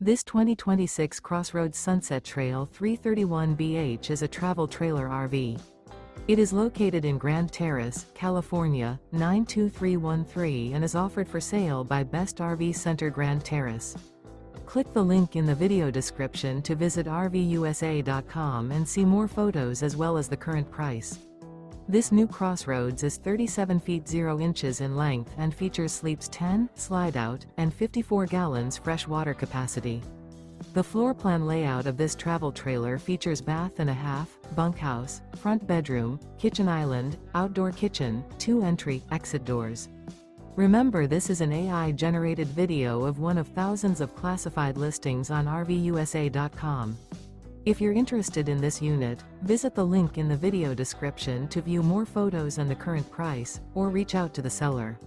This 2026 CrossRoads Sunset Trail 331BH is a travel trailer RV. It is located in Grand Terrace, California, 92313 and is offered for sale by Best RV Center Grand Terrace. Click the link in the video description to visit RVUSA.com and see more photos as well as the current price. This new CrossRoads is 37 feet 0 inches in length and features sleeps 10, slide-out, and 54 gallons fresh water capacity. The floor plan layout of this travel trailer features bath and a half, bunkhouse, front bedroom, kitchen island, outdoor kitchen, 2 entry/exit doors. Remember, this is an AI-generated video of one of thousands of classified listings on RVUSA.com. If you're interested in this unit, visit the link in the video description to view more photos and the current price, or reach out to the seller.